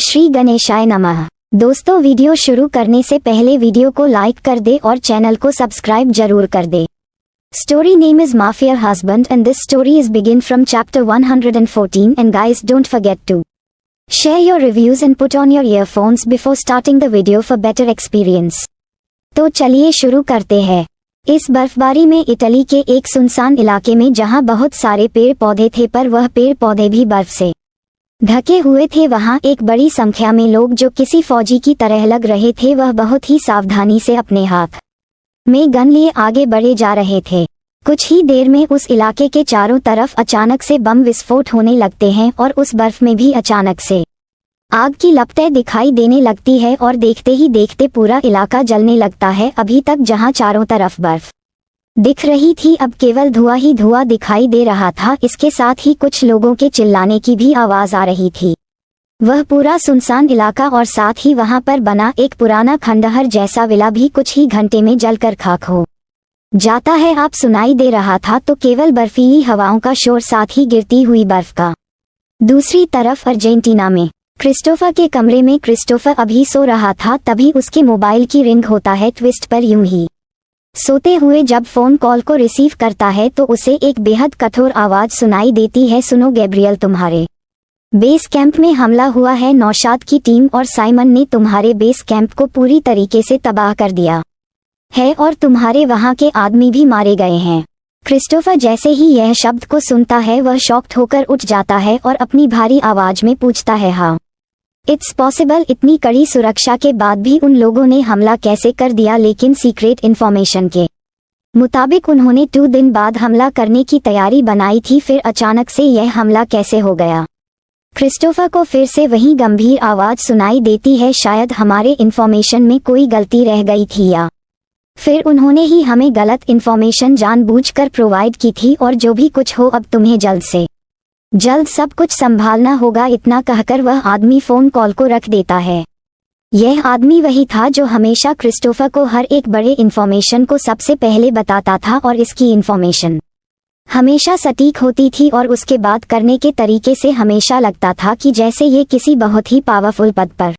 श्री गणेशाय नमः। दोस्तों, वीडियो शुरू करने से पहले वीडियो को लाइक कर दे और चैनल को सब्सक्राइब जरूर कर दे। Story name is Mafia Husband and this story is begin from chapter 114 and guys don't forget to share your reviews and put on your earphones before starting the video for better experience। तो चलिए शुरू करते हैं। इस बर्फबारी में Italy के एक सुनसान इलाके में जहां बहुत सारे पेड़ पौधे थे पर वह पेड़ पौधे भी बर्फ से ढके हुए थे, वहां एक बड़ी संख्या में लोग जो किसी फौजी की तरह लग रहे थे वह बहुत ही सावधानी से अपने हाथ में गन लिए आगे बढ़े जा रहे थे। कुछ ही देर में उस इलाके के चारों तरफ अचानक से बम विस्फोट होने लगते हैं और उस बर्फ में भी अचानक से आग की लपटें दिखाई देने लगती है और देखते ही देखते पूरा इलाका जलने लगता है। अभी तक जहां चारों तरफ बर्फ दिख रही थी अब केवल धुआं ही धुआं दिखाई दे रहा था। इसके साथ ही कुछ लोगों के चिल्लाने की भी आवाज आ रही थी। वह पूरा सुनसान इलाका और साथ ही वहां पर बना एक पुराना खंडहर जैसा विला भी कुछ ही घंटे में जलकर खाक हो जाता है। आप सुनाई दे रहा था तो केवल बर्फीली हवाओं का शोर, साथ ही गिरती हुई बर्फ का। दूसरी तरफ अर्जेंटीना में क्रिस्टोफर के कमरे में क्रिस्टोफर अभी सो रहा था, तभी उसके मोबाइल की रिंग होता है ट्विस्ट पर। यूं ही सोते हुए जब फोन कॉल को रिसीव करता है तो उसे एक बेहद कठोर आवाज सुनाई देती है। सुनो गैब्रियल, तुम्हारे बेस कैंप में हमला हुआ है। नौशाद की टीम और साइमन ने तुम्हारे बेस कैंप को पूरी तरीके से तबाह कर दिया है और तुम्हारे वहां के आदमी भी मारे गए हैं। क्रिस्टोफर जैसे ही यह शब्द को सुनता है वह शॉक्ड होकर उठ जाता है और अपनी भारी आवाज में पूछता है, हाँ इट्स पॉसिबल, इतनी कड़ी सुरक्षा के बाद भी उन लोगों ने हमला कैसे कर दिया? लेकिन सीक्रेट इन्फॉर्मेशन के मुताबिक उन्होंने 2 दिन बाद हमला करने की तैयारी बनाई थी, फिर अचानक से यह हमला कैसे हो गया? क्रिस्टोफर को फिर से वही गंभीर आवाज सुनाई देती है, शायद हमारे इन्फॉर्मेशन में कोई गलती रह गई थी या फिर उन्होंने ही हमें गलत इन्फॉर्मेशन जानबूझकर प्रोवाइड की थी। और जो भी कुछ हो अब तुम्हें जल्द से जल्द सब कुछ संभालना होगा। इतना कहकर वह आदमी फोन कॉल को रख देता है। यह आदमी वही था जो हमेशा क्रिस्टोफर को हर एक बड़े इन्फॉर्मेशन को सबसे पहले बताता था और इसकी इन्फॉर्मेशन हमेशा सटीक होती थी और उसके बात करने के तरीके से हमेशा लगता था कि जैसे ये किसी बहुत ही पावरफुल पद पर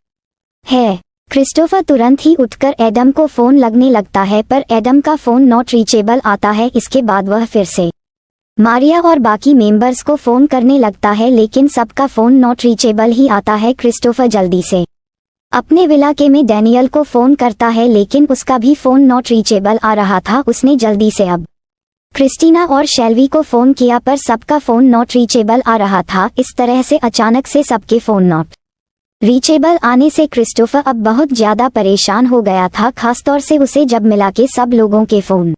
है। क्रिस्टोफर तुरंत ही उठकर एडम को फोन लगने लगता है पर एडम का फोन नॉट रीचेबल आता है। इसके बाद वह फिर से मारिया और बाकी मेंबर्स को फोन करने लगता है, लेकिन सबका फोन नॉट रीचेबल ही आता है। क्रिस्टोफर जल्दी से अपने इलाके में डैनियल को फोन करता है, लेकिन उसका भी फोन नॉट रीचेबल आ रहा था। उसने जल्दी से अब क्रिस्टीना और शेल्वी को फोन किया पर सबका फोन नॉट रीचेबल आ रहा था। इस तरह से अचानक से सबके फोन नॉट रीचेबल आने से क्रिस्टोफर अब बहुत ज्यादा परेशान हो गया था, खासतौर से उसे जब मिला के सब लोगों के फोन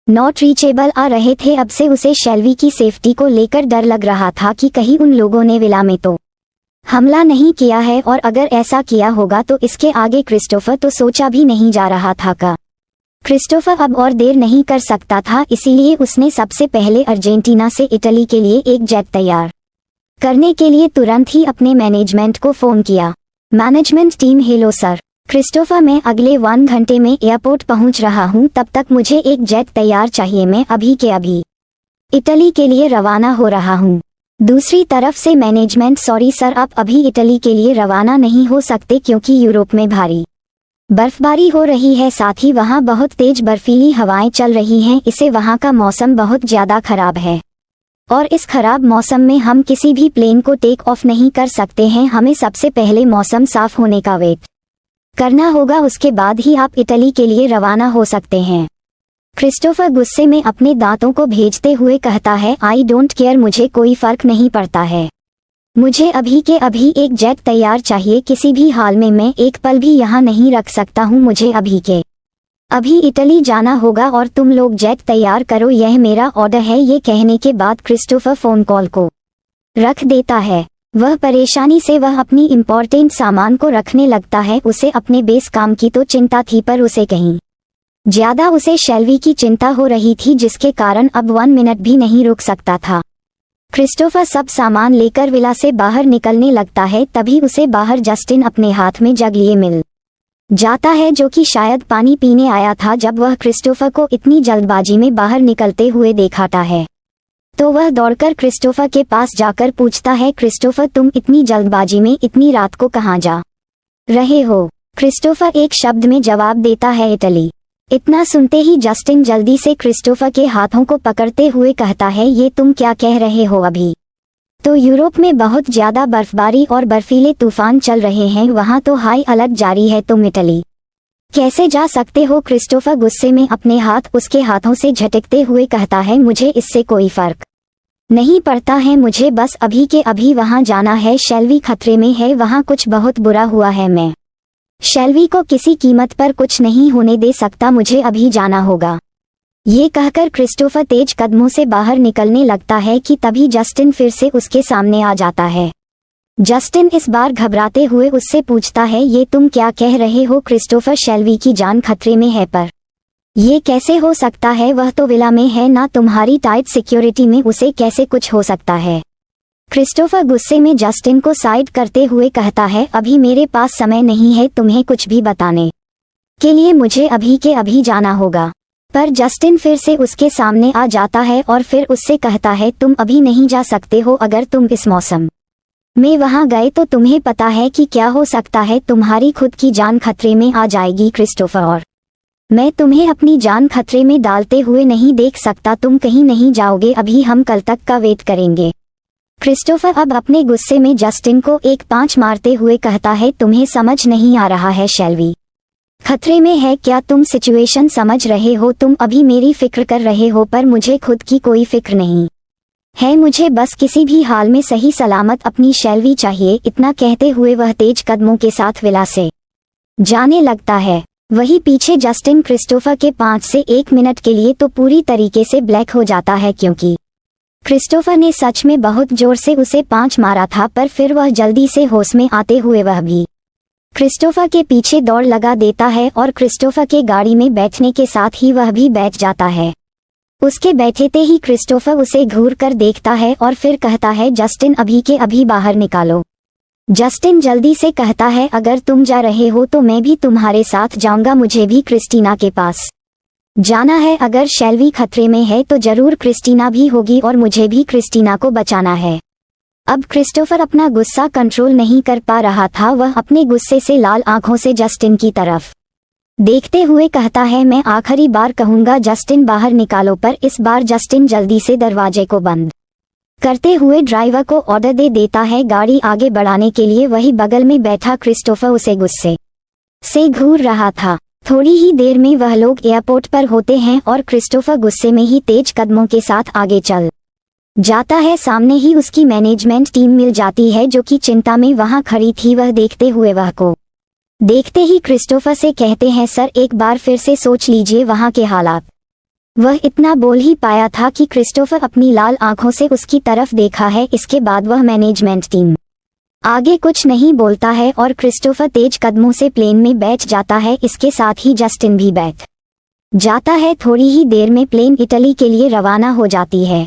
नॉट रीचेबल आ रहे थे। अब से उसे शेल्वी की सेफ्टी को लेकर डर लग रहा था कि कहीं उन लोगों ने विला में तो हमला नहीं किया है, और अगर ऐसा किया होगा तो इसके आगे क्रिस्टोफर तो सोचा भी नहीं जा रहा था का। क्रिस्टोफर अब और देर नहीं कर सकता था, इसीलिए उसने सबसे पहले अर्जेंटीना से इटली के लिए एक जेट तैयार करने के लिए तुरंत ही अपने मैनेजमेंट को फोन किया। Management team, hello sir, Christopher मैं अगले 1 घंटे में एयरपोर्ट पहुंच रहा हूं, तब तक मुझे एक जेट तैयार चाहिए। मैं अभी के अभी इटली के लिए रवाना हो रहा हूं। दूसरी तरफ से मैनेजमेंट, सॉरी सर, आप अभी इटली के लिए रवाना नहीं हो सकते क्योंकि यूरोप में भारी बर्फबारी हो रही है, साथ ही वहां बहुत तेज बर्फीली हवाएं चल रही हैं। इससे वहां का मौसम बहुत ज्यादा खराब है और इस खराब मौसम में हम किसी भी प्लेन को टेक ऑफ नहीं कर सकते हैं। हमें सबसे पहले मौसम साफ होने का वेट करना होगा, उसके बाद ही आप इटली के लिए रवाना हो सकते हैं। क्रिस्टोफर गुस्से में अपने दांतों को भेजते हुए कहता है, आई डोंट केयर, मुझे कोई फर्क नहीं पड़ता है। मुझे अभी के अभी एक जेट तैयार चाहिए, किसी भी हाल में मैं एक पल भी यहाँ नहीं रख सकता हूँ। मुझे अभी के अभी इटली जाना होगा और तुम लोग जेट तैयार करो, यह मेरा ऑर्डर है। ये कहने के बाद क्रिस्टोफर फोन कॉल को रख देता है। वह परेशानी से वह अपनी इम्पोर्टेंट सामान को रखने लगता है। उसे अपने बेस काम की तो चिंता थी पर उसे कहीं ज्यादा उसे शेल्वी की चिंता हो रही थी, जिसके कारण अब 1 मिनट भी नहीं रुक सकता था। क्रिस्टोफर सब सामान लेकर विला से बाहर निकलने लगता है, तभी उसे बाहर जस्टिन अपने हाथ में जग लिए मिल जाता है, जो कि शायद पानी पीने आया था। जब वह क्रिस्टोफर को इतनी जल्दबाजी में बाहर निकलते हुए देखाता है तो वह दौड़कर क्रिस्टोफर के पास जाकर पूछता है, क्रिस्टोफर तुम इतनी जल्दबाजी में इतनी रात को कहाँ जा रहे हो? क्रिस्टोफर एक शब्द में जवाब देता है, इटली। इतना सुनते ही जस्टिन जल्दी से क्रिस्टोफर के हाथों को पकड़ते हुए कहता है, ये तुम क्या कह रहे हो? अभी तो यूरोप में बहुत ज्यादा बर्फबारी और बर्फीले तूफान चल रहे हैं, वहां तो हाई अलर्ट जारी है, तुम इटली कैसे जा सकते हो? क्रिस्टोफर गुस्से में अपने हाथ उसके हाथों से झटकते हुए कहता है, मुझे इससे कोई फर्क नहीं पड़ता है, मुझे बस अभी के अभी वहां जाना है। शेल्वी खतरे में है, वहां कुछ बहुत बुरा हुआ है, मैं शेल्वी को किसी कीमत पर कुछ नहीं होने दे सकता, मुझे अभी जाना होगा। ये कहकर क्रिस्टोफर तेज कदमों से बाहर निकलने लगता है कि तभी जस्टिन फिर से उसके सामने आ जाता है। जस्टिन इस बार घबराते हुए उससे पूछता है, ये तुम क्या कह रहे हो? क्रिस्टोफर शेल्वी की जान खतरे में है, पर ये कैसे हो सकता है? वह तो विला में है ना, तुम्हारी टाइट सिक्योरिटी में उसे कैसे कुछ हो सकता है? क्रिस्टोफर गुस्से में जस्टिन को साइड करते हुए कहता है, अभी मेरे पास समय नहीं है तुम्हें कुछ भी बताने के लिए, मुझे अभी के अभी जाना होगा। पर जस्टिन फिर से उसके सामने आ जाता है और फिर उससे कहता है, तुम अभी नहीं जा सकते हो, अगर तुम इस मौसम में वहां गए तो तुम्हें पता है कि क्या हो सकता है, तुम्हारी खुद की जान खतरे में आ जाएगी। क्रिस्टोफर, और मैं तुम्हें अपनी जान खतरे में डालते हुए नहीं देख सकता, तुम कहीं नहीं जाओगे, अभी हम कल तक का वेट करेंगे। क्रिस्टोफर अब अपने गुस्से में जस्टिन को एक पांच मारते हुए कहता है, तुम्हें समझ नहीं आ रहा है, शेल्वी खतरे में है, क्या तुम सिचुएशन समझ रहे हो? तुम अभी मेरी फिक्र कर रहे हो, पर मुझे खुद की कोई फिक्र नहीं है, मुझे बस किसी भी हाल में सही सलामत अपनी शेल्वी चाहिए। इतना कहते हुए वह तेज कदमों के साथ विला से जाने लगता है। वही पीछे जस्टिन क्रिस्टोफर के 5 से 1 मिनट के लिए तो पूरी तरीके से ब्लैक हो जाता है, क्योंकि क्रिस्टोफर ने सच में बहुत जोर से उसे 5 मारा था, पर फिर वह जल्दी से होश में आते हुए वह भी क्रिस्टोफर के पीछे दौड़ लगा देता है और क्रिस्टोफर के गाड़ी में बैठने के साथ ही वह भी बैठ जाता है। उसके बैठते ही क्रिस्टोफर उसे घूर कर देखता है और फिर कहता है, जस्टिन अभी के अभी बाहर निकालो। जस्टिन जल्दी से कहता है, अगर तुम जा रहे हो तो मैं भी तुम्हारे साथ जाऊंगा, मुझे भी क्रिस्टीना के पास जाना है। अगर शेल्वी खतरे में है तो जरूर क्रिस्टीना भी होगी और मुझे भी क्रिस्टीना को बचाना है। अब क्रिस्टोफर अपना गुस्सा कंट्रोल नहीं कर पा रहा था, वह अपने गुस्से से लाल आंखों से जस्टिन की तरफ देखते हुए कहता है, मैं आखिरी बार कहूंगा, जस्टिन बाहर निकालो। पर इस बार जस्टिन जल्दी से दरवाजे को बंद करते हुए ड्राइवर को ऑर्डर दे देता है गाड़ी आगे बढ़ाने के लिए। वही बगल में बैठा क्रिस्टोफर उसे गुस्से से घूर रहा था। थोड़ी ही देर में वह लोग एयरपोर्ट पर होते हैं और क्रिस्टोफर गुस्से में ही तेज कदमों के साथ आगे चल जाता है। सामने ही उसकी मैनेजमेंट टीम मिल जाती है, जो कि चिंता में वहां खड़ी थी। वह देखते हुए वह को देखते ही क्रिस्टोफर से कहते हैं, सर एक बार फिर से सोच लीजिए वहां के हालात। वह इतना बोल ही पाया था कि क्रिस्टोफर अपनी लाल आंखों से उसकी तरफ देखा है। इसके बाद वह मैनेजमेंट टीम आगे कुछ नहीं बोलता है और क्रिस्टोफर तेज कदमों से प्लेन में बैठ जाता है। इसके साथ ही जस्टिन भी बैठ जाता है। थोड़ी ही देर में प्लेन इटली के लिए रवाना हो जाती है।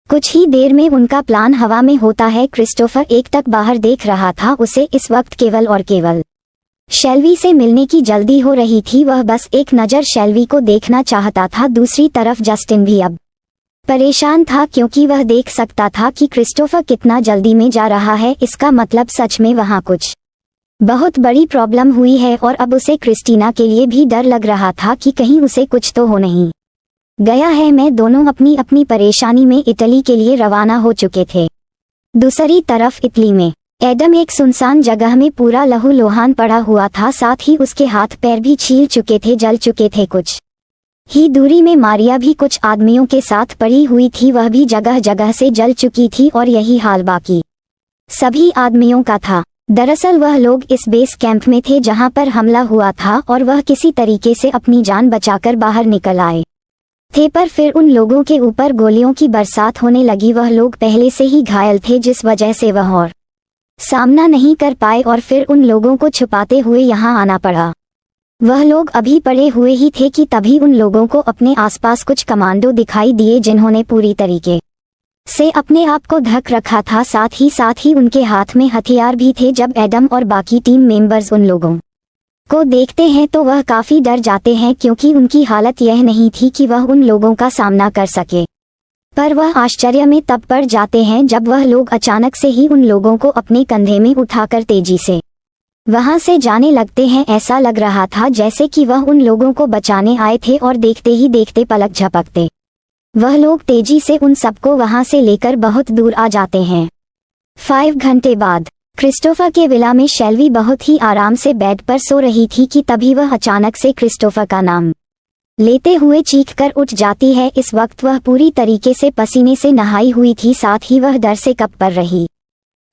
कुछ ही देर में उनका प्लान हवा में होता है। क्रिस्टोफर एक टक बाहर देख रहा था, उसे इस वक्त केवल और केवल शेल्वी से मिलने की जल्दी हो रही थी। वह बस एक नज़र शेल्वी को देखना चाहता था। दूसरी तरफ जस्टिन भी अब परेशान था, क्योंकि वह देख सकता था कि क्रिस्टोफर कितना जल्दी में जा रहा है। इसका मतलब सच में वहां कुछ बहुत बड़ी प्रॉब्लम हुई है और अब उसे क्रिस्टीना के लिए भी डर लग रहा था कि कहीं उसे कुछ तो हो नहीं गया है। मैं दोनों अपनी अपनी परेशानी में इटली के लिए रवाना हो चुके थे। दूसरी तरफ इटली में एडम एक सुनसान जगह में पूरा लहूलुहान पड़ा हुआ था। साथ ही उसके हाथ पैर भी छील चुके थे, जल चुके थे। कुछ ही दूरी में मारिया भी कुछ आदमियों के साथ पड़ी हुई थी, वह भी जगह जगह से जल चुकी थी और यही हाल बाकी सभी आदमियों का था। दरअसल वह लोग इस बेस कैंप में थे जहां पर हमला हुआ था और वह किसी तरीके से अपनी जान बचाकर बाहर निकल आए थे, पर फिर उन लोगों के ऊपर गोलियों की बरसात होने लगी। वह लोग पहले से ही घायल थे, जिस वजह से वह और सामना नहीं कर पाए और फिर उन लोगों को छुपाते हुए यहाँ आना पड़ा। वह लोग अभी पड़े हुए ही थे कि तभी उन लोगों को अपने आसपास कुछ कमांडो दिखाई दिए, जिन्होंने पूरी तरीके से अपने आप को ढक रखा था। साथ ही उनके हाथ में हथियार भी थे। जब एडम और बाकी टीम मेंबर्स उन लोगों को देखते हैं तो वह काफी डर जाते हैं, क्योंकि उनकी हालत यह नहीं थी कि वह उन लोगों का सामना कर सके। पर वह आश्चर्य में तब पड़ जाते हैं जब वह लोग अचानक से ही उन लोगों को अपने कंधे में उठाकर तेजी से वहां से जाने लगते हैं। ऐसा लग रहा था जैसे कि वह उन लोगों को बचाने आए थे और देखते ही देखते पलक झपकते वह लोग तेजी से उन सबको वहां से लेकर बहुत दूर आ जाते हैं। 5 घंटे बाद क्रिस्टोफर के विला में शेल्वी बहुत ही आराम से बेड पर सो रही थी कि तभी वह अचानक से क्रिस्टोफर का नाम लेते हुए चीखकर उठ जाती है। इस वक्त वह पूरी तरीके से पसीने से नहाई हुई थी, साथ ही वह डर से कँप कर रही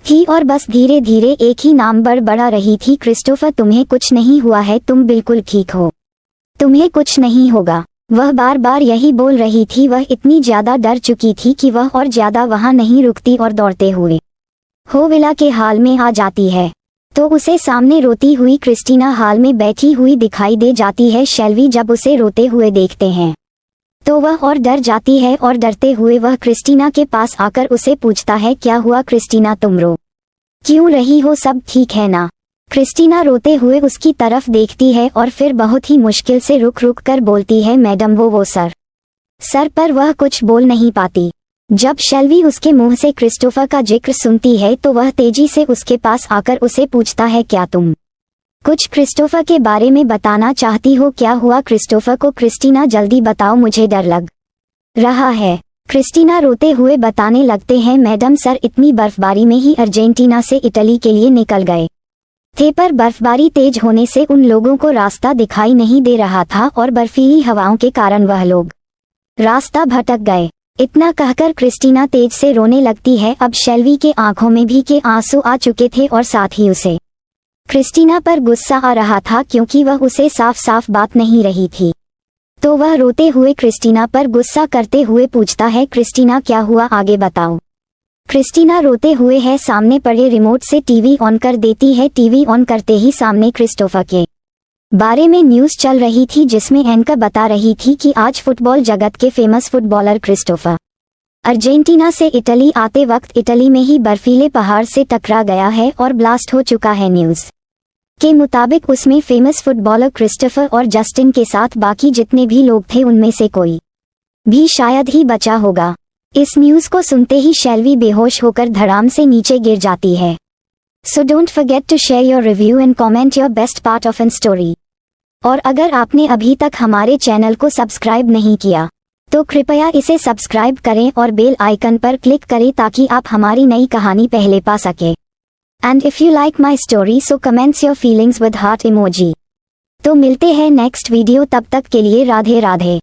थी और बस धीरे धीरे एक ही नाम बड़बड़ा रही थी, क्रिस्टोफर तुम्हें कुछ नहीं हुआ है, तुम बिल्कुल ठीक हो, तुम्हें कुछ नहीं होगा। वह बार बार यही बोल रही थी। वह इतनी ज्यादा डर चुकी थी कि वह और ज्यादा वहां नहीं रुकती और दौड़ते हुए विला के हाल में आ जाती है तो उसे सामने रोती हुई क्रिस्टीना हाल में बैठी हुई दिखाई दे जाती है। शेल्वी जब उसे रोते हुए देखते हैं तो वह और डर जाती है और डरते हुए वह क्रिस्टीना के पास आकर उसे पूछता है, क्या हुआ क्रिस्टीना, तुम रो क्यों रही हो, सब ठीक है ना? क्रिस्टीना रोते हुए उसकी तरफ देखती है और फिर बहुत ही मुश्किल से रुक रुक कर बोलती है, मैडम वो सर पर वह कुछ बोल नहीं पाती। जब शेल्वी उसके मुंह से क्रिस्टोफर का जिक्र सुनती है तो वह तेजी से उसके पास आकर उसे पूछता है, क्या तुम कुछ क्रिस्टोफर के बारे में बताना चाहती हो? क्या हुआ क्रिस्टोफर को? क्रिस्टीना जल्दी बताओ, मुझे डर लग रहा है। क्रिस्टीना रोते हुए बताने लगते हैं, मैडम सर इतनी बर्फबारी में ही अर्जेंटीना से इटली के लिए निकल गए थे, पर बर्फबारी तेज होने से उन लोगों को रास्ता दिखाई नहीं दे रहा था और बर्फीली हवाओं के कारण वह लोग रास्ता भटक गए। इतना कहकर क्रिस्टीना तेज से रोने लगती है। अब शेल्वी के आंखों में भी के आंसू आ चुके थे और साथ ही उसे क्रिस्टीना पर गुस्सा आ रहा था क्योंकि वह उसे साफ साफ बात नहीं रही थी। तो वह रोते हुए क्रिस्टीना पर गुस्सा करते हुए पूछता है, क्रिस्टीना क्या हुआ, आगे बताओ। क्रिस्टीना रोते हुए है सामने पड़े रिमोट से टीवी ऑन कर देती है। टीवी ऑन करते ही सामने क्रिस्टोफर के बारे में न्यूज़ चल रही थी जिसमें एंकर बता रही थी कि आज फुटबॉल जगत के फेमस फुटबॉलर क्रिस्टोफर अर्जेंटीना से इटली आते वक्त इटली में ही बर्फीले पहाड़ से टकरा गया है और ब्लास्ट हो चुका है। न्यूज़ के मुताबिक उसमें फेमस फुटबॉलर क्रिस्टोफर और जस्टिन के साथ बाकी जितने भी लोग थे उनमें से कोई भी शायद ही बचा होगा। इस न्यूज़ को सुनते ही शेल्वी बेहोश होकर धड़ाम से नीचे गिर जाती है। So don't forget to share your review and comment your best part of an story. और अगर आपने अभी तक हमारे चैनल को सब्सक्राइब नहीं किया तो कृपया इसे सब्सक्राइब करें और बेल आइकन पर क्लिक करें ताकि आप हमारी नई कहानी पहले पा सके। And if you like my story so comments your feelings with heart emoji. तो मिलते हैं नेक्स्ट वीडियो, तब तक के लिए राधे राधे।